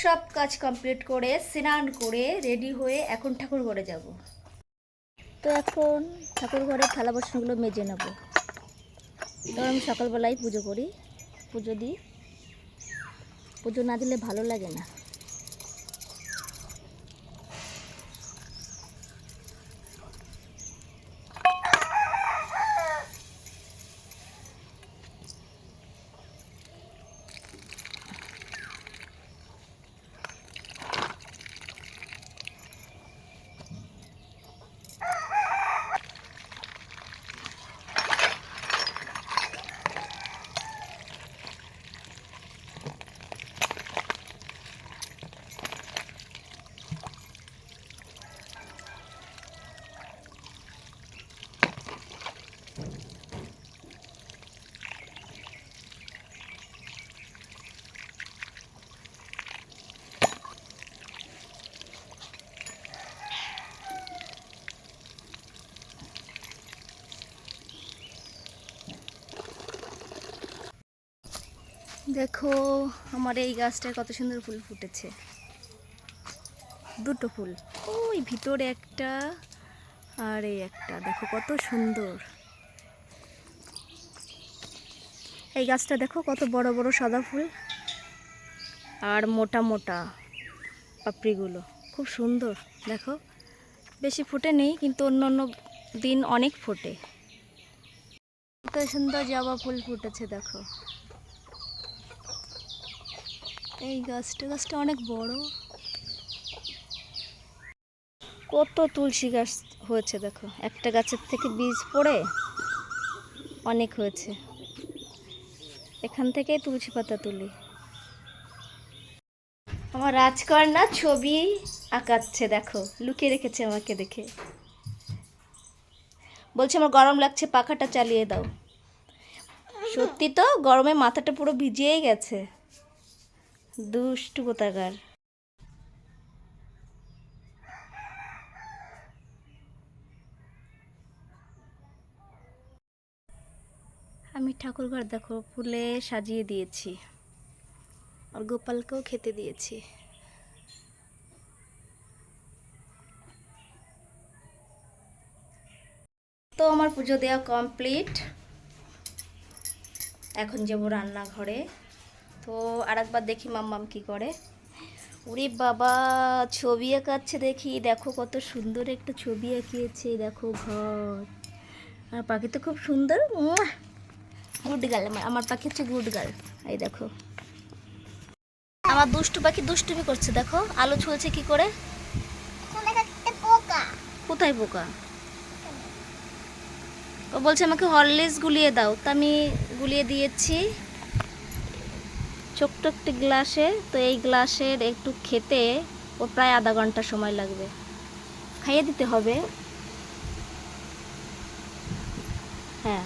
সব কাজ কমপ্লিট করে স্নান করে রেডি হয়ে এখন ঠাকুর ঘরে যাব। তো এখন ঠাকুর ঘরে থালা বাসনগুলো মেজে নেব। তো আমি সকালবেলায় পুজো করি, পুজো দিই। পুজো না দিলে ভালো লাগে না। দেখো আমার এই গাছটায় কত সুন্দর ফুল ফুটেছে, দুটো ফুল, ওই ভিতরে একটা আর এই একটা, দেখো কত সুন্দর। এই গাছটা দেখো কত বড় বড় সাদা ফুল আর মোটা মোটা পাপড়িগুলো, খুব সুন্দর। দেখো বেশি ফুটে নেই, কিন্তু অন্য অন্য দিন অনেক ফোটে। কত সুন্দর জবা ফুল ফুটেছে দেখো। এই গাছটা অনেক বড়। কত তুলসী গাছ হয়েছে দেখো, একটা গাছের থেকে বীজ পড়ে অনেক হয়েছে। এখান থেকেই তুলসী পাতা তুলি। আমার রাজকন্যা ছবি আঁকাচ্ছে দেখো, লুকিয়ে রেখেছে আমাকে দেখে। বলছে আমার গরম লাগছে, পাখাটা চালিয়ে দাও। সত্যি তো, গরমে মাথাটা পুরো ভিজিয়েই গেছে, দুষ্টু কোথাকার। আমি ঠাকুরঘর দেখো ফুলে সাজিয়ে দিয়েছি, আর গোপালকেও খেতে দিয়েছি। তো আমার পুজো দেওয়া কমপ্লিট। এখন যাবো রান্নাঘরে। তো আরেকবার দেখি মাম্মাম কি করে। ওরে বাবা, ছবি আঁকাচ্ছে দেখি, দেখো কত সুন্দর একটা ছবি আঁকিয়েছে। দেখো ঘর আর পাখি তো খুব সুন্দর। গুড গার্ল, আমার পাখি হচ্ছে গুড গার্ল। এই দেখো আমার দুষ্টু পাখি দুষ্টুমি করছে, দেখো আলো ছুলছে কি করে। কোথায় পোকা? ও বলছে আমাকে হরলিক্স গুলিয়ে দাও, তা আমি গুলিয়ে দিয়েছি ছোট্ট একটি গ্লাসে। তো এই গ্লাসের একটু খেতে ও প্রায় আধা ঘন্টা সময় লাগবে, খাইয়ে দিতে হবে। হ্যাঁ।